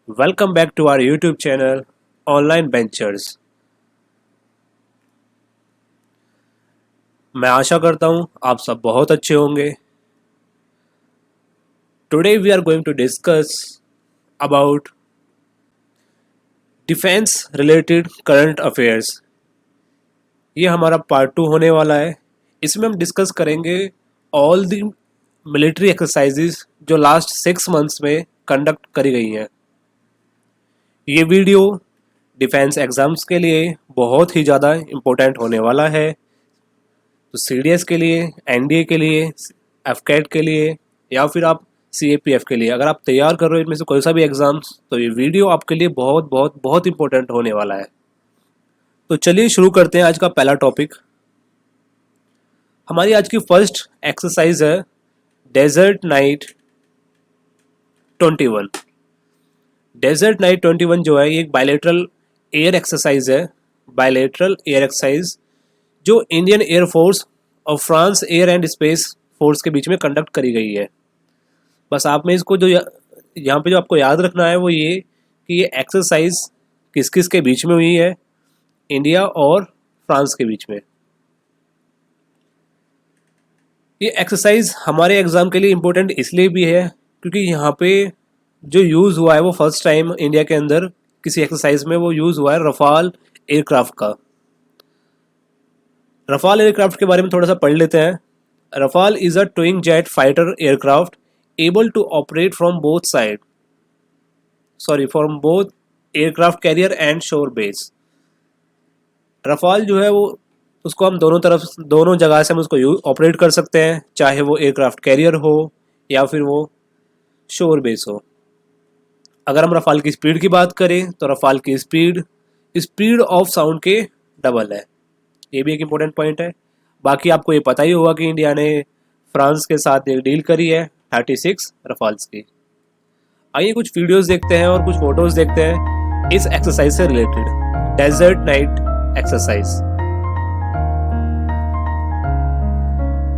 Welcome back to our YouTube channel Online Ventures। मैं आशा करता हूँ आप सब बहुत अच्छे होंगे। Today we are going to discuss about defense related current affairs। ये हमारा पार्ट 2 होने वाला है। इसमें हम डिस्कस करेंगे ऑल द मिलिट्री एक्सरसाइजेज जो लास्ट 6 मंथ्स में कंडक्ट करी गई हैं। ये वीडियो डिफेंस एग्ज़ाम्स के लिए बहुत ही ज़्यादा इम्पोर्टेंट होने वाला है। तो CDS के लिए, NDA के लिए, FCAT के लिए या फिर आप CAPF के लिए अगर आप तैयार कर रहे हो इनमें से कोई सा भी एग्ज़ाम्स, तो ये वीडियो आपके लिए बहुत बहुत बहुत इंपॉर्टेंट होने वाला है। तो चलिए शुरू करते हैं आज का पहला टॉपिक। हमारी आज की फर्स्ट एक्सरसाइज है डेजर्ट नाइट 21। डेजर्ट नाइट 21 जो है ये एक बायलेटरल एयर एक्सरसाइज है। बायलेटरल एयर एक्सरसाइज जो इंडियन एयरफोर्स और France air and space force के बीच में कंडक्ट करी गई है। बस आप में इसको जो यहाँ पे जो आपको याद रखना है वो ये कि ये एक्सरसाइज किस किस के बीच में हुई है, इंडिया और फ्रांस के बीच में। ये एक्सरसाइज हमारे एग्ज़ाम के लिए इम्पोर्टेंट इसलिए भी है क्योंकि यहाँ पे जो यूज़ हुआ है वो फर्स्ट टाइम इंडिया के अंदर किसी एक्सरसाइज में वो यूज़ हुआ है रफाल एयरक्राफ्ट का। रफाल एयरक्राफ्ट के बारे में थोड़ा सा पढ़ लेते हैं। Rafale is a twin jet fighter aircraft able to operate from both aircraft carrier and shore base. Rafale जो है वो उसको हम दोनों जगह से हम उसको ऑपरेट कर सकते हैं, चाहे वो एयरक्राफ्ट कैरियर हो या फिर वो शोर बेस हो। अगर हम रफाल की स्पीड की बात करें तो रफाल की स्पीड ऑफ साउंड के डबल है। ये भी एक इम्पोर्टेंट पॉइंट है। बाकी आपको ये पता ही होगा कि इंडिया ने फ्रांस के साथ एक डील करी है 36 रफाल्स की। आइए कुछ वीडियोस देखते हैं और कुछ फोटोज देखते हैं इस एक्सरसाइज से रिलेटेड, डेजर्ट नाइट एक्सरसाइज।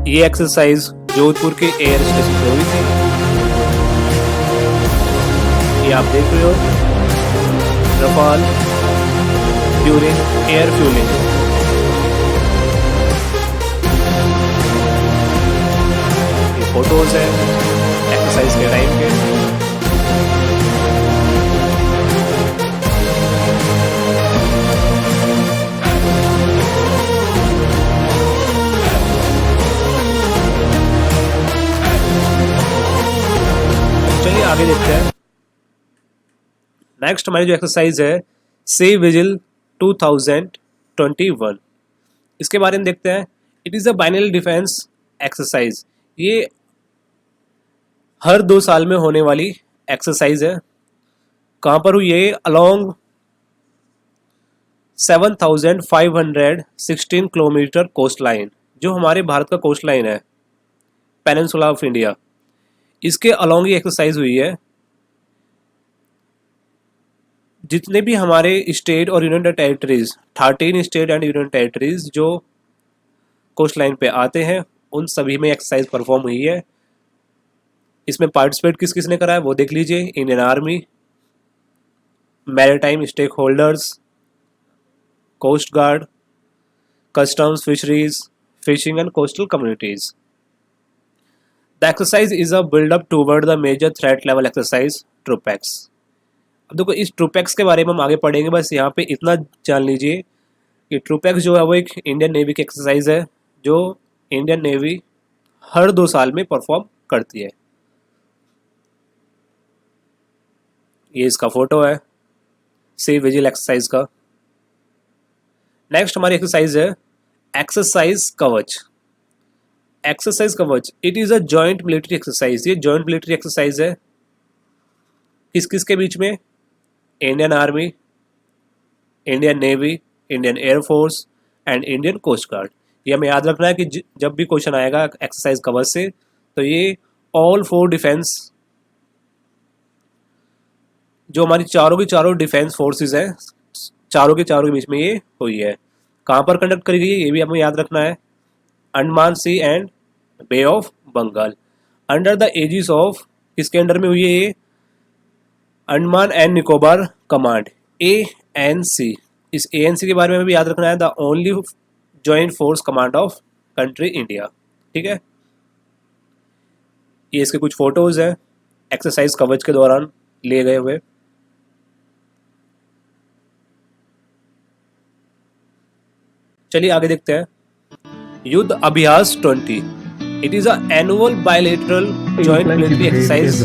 ये एक्सरसाइज जोधपुर के एयर स्टेशन पे हुई थी। ये आप देख रहे हो Rafale during air fuelling. Photos है एक्सरसाइज के टाइम के। चलिए आगे देखते हैं। नेक्स्ट हमारी जो एक्सरसाइज है सी विजिल 2021, इसके बारे में देखते हैं। It is a binary defence exercise. ये हर 2 साल में होने वाली एक्सरसाइज है। कहाँ पर हुई है? अलोंग 7516 किलोमीटर कोस्ट लाइन, जो हमारे भारत का कोस्ट लाइन है, पेनिनसुला ऑफ इंडिया, इसके अलोंग ये एक्सरसाइज हुई है। जितने भी हमारे स्टेट और union territories 13 state and union territories जो कोस्ट लाइन पे आते हैं उन सभी में एक्सरसाइज परफॉर्म हुई है। इसमें पार्टिसिपेट किस किस ने करा है वो देख लीजिए। Indian Army, maritime stakeholders, coast guard, customs, fisheries, fishing and coastal communities. The exercise is a build up toward the major threat level exercise TROPEX. अब देखो इस ट्रूपेक्स के बारे में हम आगे पढ़ेंगे, बस यहाँ पे इतना जान लीजिए कि ट्रूपेक्स जो है वो एक इंडियन नेवी की एक्सरसाइज है जो इंडियन नेवी हर 2 साल में परफॉर्म करती है। ये इसका फोटो है सी विजिल एक्सरसाइज का। नेक्स्ट हमारी एक्सरसाइज है exercise Kavach. Exercise Kavach it is a joint military exercise. ये जॉइंट मिलिट्री एक्सरसाइज है किस किस के बीच में? Indian army, Indian navy, Indian air force and Indian coast guard. ये हमें याद रखना है कि जब भी क्वेश्चन आएगा एक्सरसाइज कवच से तो ये ऑल 4 डिफेंस जो हमारी चारों की चारों डिफेंस फोर्सेस हैं, चारों के बीच में ये हुई है। कहाँ पर कंडक्ट करी गई है ये भी हमें याद रखना है। Andaman sea and bay of Bengal, under the aegis of, किसके अंडर में हुई है ये? Andaman and Nicobar command, ANC। इस ANC के बारे में भी याद रखना है, the only joint force command of country India. ठीक है, ये इसके कुछ फोटोज हैं एक्सरसाइज कवच के दौरान लिए गए हुए। चलिए आगे देखते हैं। युद्ध अभ्यास 20, it is an annual bilateral joint military exercise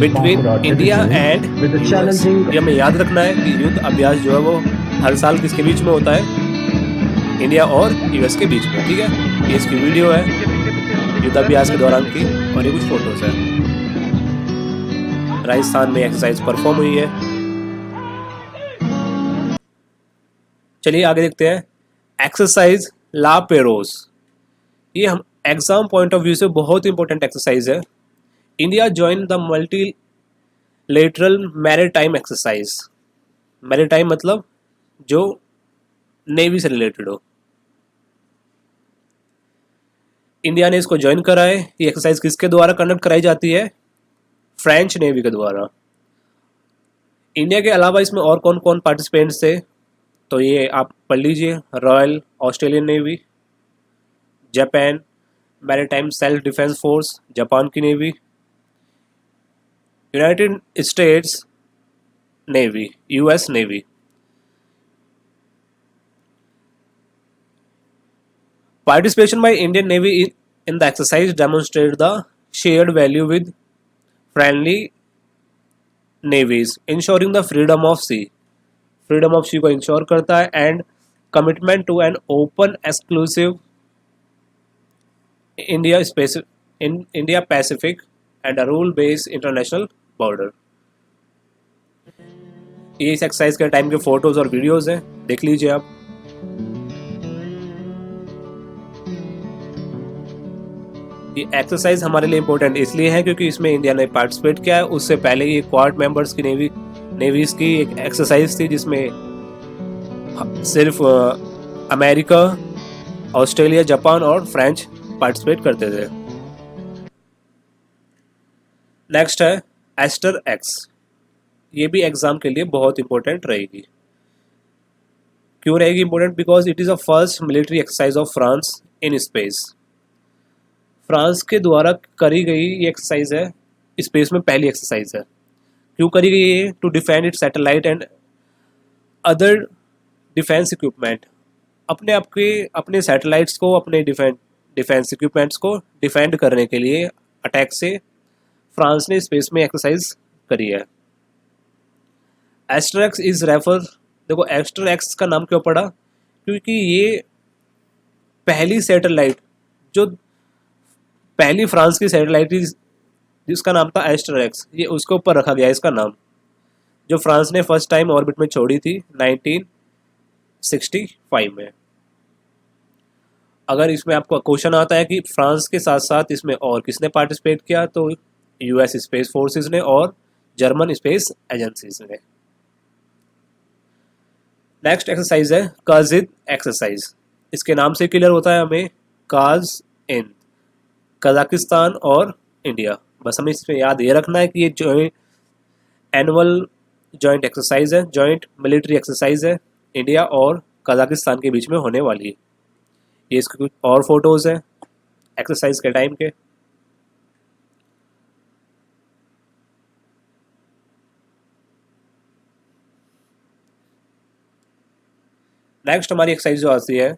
between India and US। ये हमें याद रखना है कि युद्ध अभ्यास जो है वो हर साल किसके बीच में होता है, इंडिया और US के बीच में। ठीक है, ये इसकी वीडियो है युद्ध अभ्यास के दौरान की, और ये कुछ फोटोज है। राजस्थान में एक्सरसाइज परफॉर्म हुई है। चलिए आगे देखते हैं। एक्सरसाइज ला पेरोस, ये हम एग्जाम पॉइंट ऑफ व्यू से बहुत इंपॉर्टेंट एक्सरसाइज है। India join the multilateral maritime exercise. Maritime मतलब जो नेवी से रिलेटेड हो। इंडिया ने इसको ज्वाइन करा है। ये एक्सरसाइज किसके द्वारा कंडक्ट कराई जाती है, फ्रेंच नेवी के द्वारा। इंडिया के अलावा इसमें और कौन कौन पार्टिसिपेंट्स थे, तो ये आप पढ़ लीजिए। Royal Australian Navy, Japan Maritime Self Defence Force, Japan की navy, United States Navy, US navy. Participation by Indian Navy in the exercise demonstrated the shared value with friendly navies, ensuring the freedom of sea। Freedom of sea को ensure करता है, and commitment to an open, exclusive India Pacific and a rule-based international border। ये इस exercise के time के photos और videos हैं, देख लीजिए आप। ये एक्सरसाइज हमारे लिए इम्पोर्टेंट इसलिए है क्योंकि इसमें इंडिया ने पार्टिसिपेट किया है। उससे पहले ये क्वाड मेंबर्स की नेवीज की एक एक्सरसाइज थी जिसमें सिर्फ अमेरिका, ऑस्ट्रेलिया, जापान और फ्रेंच पार्टिसिपेट करते थे। नेक्स्ट है एस्टर एक्स। ये भी एग्जाम के लिए बहुत इंपॉर्टेंट रहेगी। क्यों रहेगी important? Because it is a first military exercise of France in space. France के द्वारा करी गई ये एक्सरसाइज है, स्पेस में पहली एक्सरसाइज है। क्यों करी गई है? To defend it satellite and other defence equipment. अपने सैटेलाइट्स को, अपने डिफेंस इक्विपमेंट्स को डिफेंड करने के लिए अटैक से फ्रांस ने स्पेस में एक्सरसाइज करी है। एस्टर एक्स इज रेफर, देखो एस्टर एक्स का नाम क्यों पड़ा? क्योंकि ये पहली सैटेलाइट, जो पहली फ्रांस की सैटेलाइट जिसका नाम था एस्टर एक्स, ये उसके ऊपर रखा गया इसका नाम, जो फ्रांस ने फर्स्ट टाइम ऑर्बिट में छोड़ी थी 1965 में। अगर इसमें आपको क्वेश्चन आता है कि फ्रांस के साथ साथ इसमें और किसने पार्टिसिपेट किया, तो US स्पेस फोर्सेस ने और जर्मन स्पेस एजेंसीज ने। नेक्स्ट एक्सरसाइज है काजिद एक्सरसाइज। इसके नाम से क्लियर होता है हमें, काज इन, कजाकिस्तान और इंडिया। बस हमें इसमें याद ये रखना है कि ये एनुअल जॉइंट एक्सरसाइज है, जॉइंट मिलिट्री एक्सरसाइज है, इंडिया और कजाकिस्तान के बीच में होने वाली है। ये इसके कुछ और फोटोज हैं एक्सरसाइज के टाइम के। नेक्स्ट हमारी एक्सरसाइज जो आती है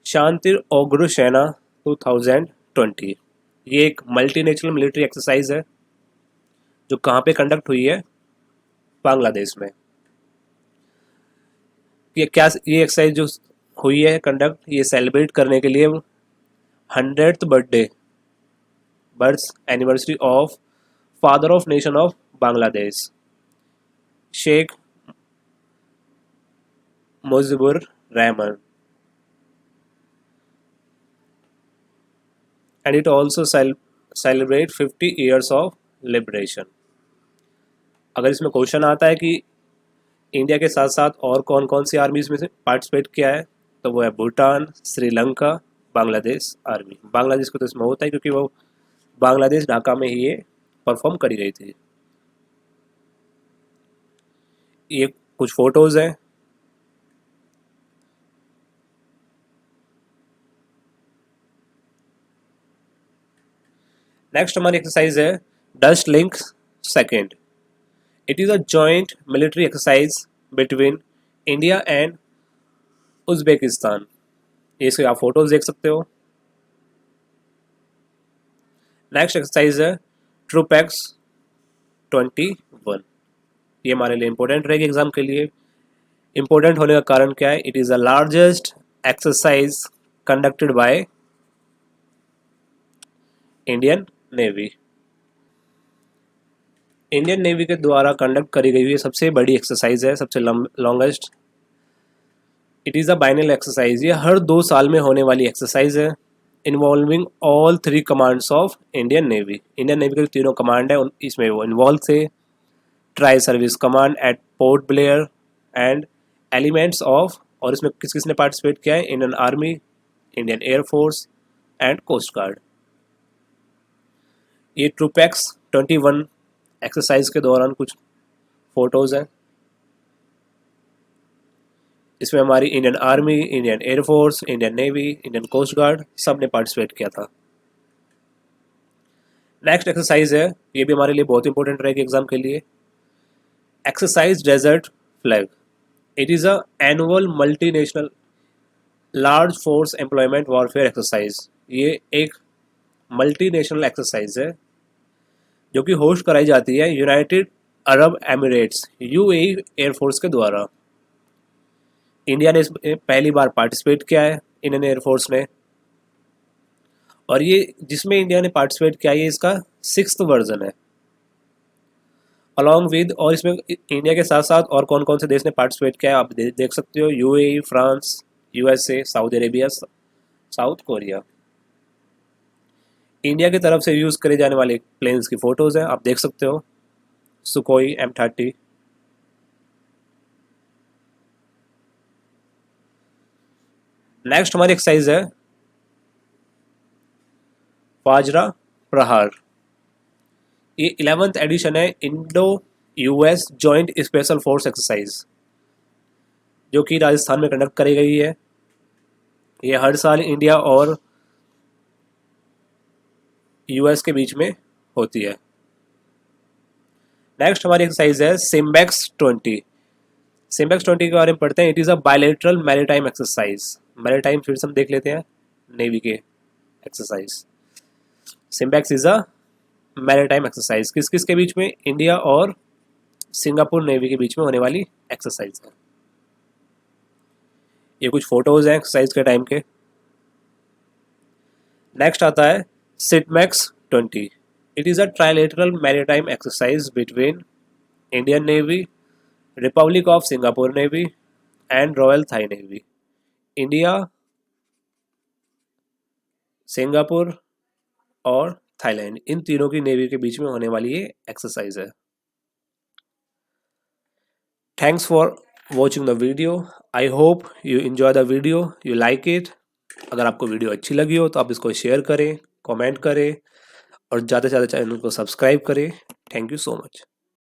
शांतिर ओग्र सेना 2020। ये एक मल्टीनेशनल मिलिट्री एक्सरसाइज है जो कहाँ पे कंडक्ट हुई है? बांग्लादेश में। ये एक्सरसाइज जो हुई है कंडक्ट, ये सेलिब्रेट करने के लिए 100th birth anniversary of father of nation of Bangladesh, Sheikh Mujibur Rahman, and it also celebrate 50 years of liberation। अगर इसमें क्वेश्चन आता है कि इंडिया के साथ साथ और कौन कौन सी आर्मीज में से पार्टिसिपेट किया है, तो वो है भूटान, श्रीलंका, बांग्लादेश आर्मी। बांग्लादेश को तो इसमें होता है क्योंकि वो बांग्लादेश ढाका में ही ये परफॉर्म करी गई थी। ये कुछ फोटोज हैं। नेक्स्ट हमारी एक्सरसाइज है dust link second. It is a joint military exercise between India and Uzbekistan. ये इसके आप फोटोज देख सकते हो। नेक्स्ट एक्सरसाइज है ट्रूपैक्स 21। ये हमारे लिए इंपॉर्टेंट रहेगी एग्जाम के लिए। इंपॉर्टेंट होने का कारण क्या है? It is the largest exercise conducted by Indian navy. Indian Navy के द्वारा कंडक्ट करी गई हुई सबसे बड़ी एक्सरसाइज है, सबसे longest. It is a biennial exercise. ये हर 2 साल में होने वाली एक्सरसाइज है involving all 3 commands of Indian navy. Indian Navy के जो तीनों कमांड है इसमें वो इन्वॉल्व थे। Tri service command at Port Blair and elements of, और इसमें किस किसने पार्टिसिपेट किया है? Indian army, Indian air force and Coast guard. ये ट्रूपैक्स 21 एक्सरसाइज के दौरान कुछ फोटोज हैं। इसमें हमारी Indian army, Indian air force, Indian navy, Indian coast guard सब ने पार्टिसिपेट किया था। नेक्स्ट एक्सरसाइज है, ये भी हमारे लिए बहुत इंपॉर्टेंट रहेगी एग्जाम के लिए। Exercise desert flag. It is a annual multinational large force employment warfare exercise. ये एक मल्टीनेशनल एक्सरसाइज है जो कि होस्ट कराई जाती है United Arab Emirates UAE air force के द्वारा। इंडिया ने इसमें पहली बार पार्टिसिपेट किया है, इंडियन एयरफोर्स ने। और ये जिसमें इंडिया ने पार्टिसिपेट किया ये इसका 6th वर्जन है अलॉन्ग विद, और इसमें इंडिया के साथ साथ और कौन कौन से देश ने पार्टिसिपेट किया है आप देख सकते हो। UAE, France, USA, Saudi Arabia, south Korea. India की तरफ से यूज़ करे जाने वाले प्लेन्स की फ़ोटोज़ हैं, आप देख सकते हो। सुकोई M30। नेक्स्ट हमारी एक्सरसाइज है वाजरा प्रहार। ये 11th एडिशन है Indo US joint special force exercise जो कि राजस्थान में कंडक्ट करी गई है। ये हर साल इंडिया और यूएस के बीच में होती है। नेक्स्ट हमारी एक्सरसाइज है सिम्बेक्स 20। सिम्बेक्स 20 के बारे में पढ़ते हैं। It is a bilateral maritime exercise. Maritime फिर से हम देख लेते हैं, नेवी के exercise. SIMBEX is a maritime exercise किस किस के बीच में? इंडिया और सिंगापुर नेवी के बीच में होने वाली एक्सरसाइज है। ये कुछ फोटोज हैं एक्सरसाइज के टाइम के। नेक्स्ट आता है SITMEX 20। It is a trilateral maritime exercise between Indian navy, republic of Singapore navy and royal Thai navy. India, Singapore और थाईलैंड, इन तीनों की नेवी के बीच में होने वाली ये एक्सरसाइज है। Thanks for watching the video. I hope you enjoy the video, you like it. अगर आपको वीडियो अच्छी लगी हो तो आप इसको शेयर करें, कमेंट करें और ज़्यादा से ज़्यादा चैनल को सब्सक्राइब करें। Thank you so much.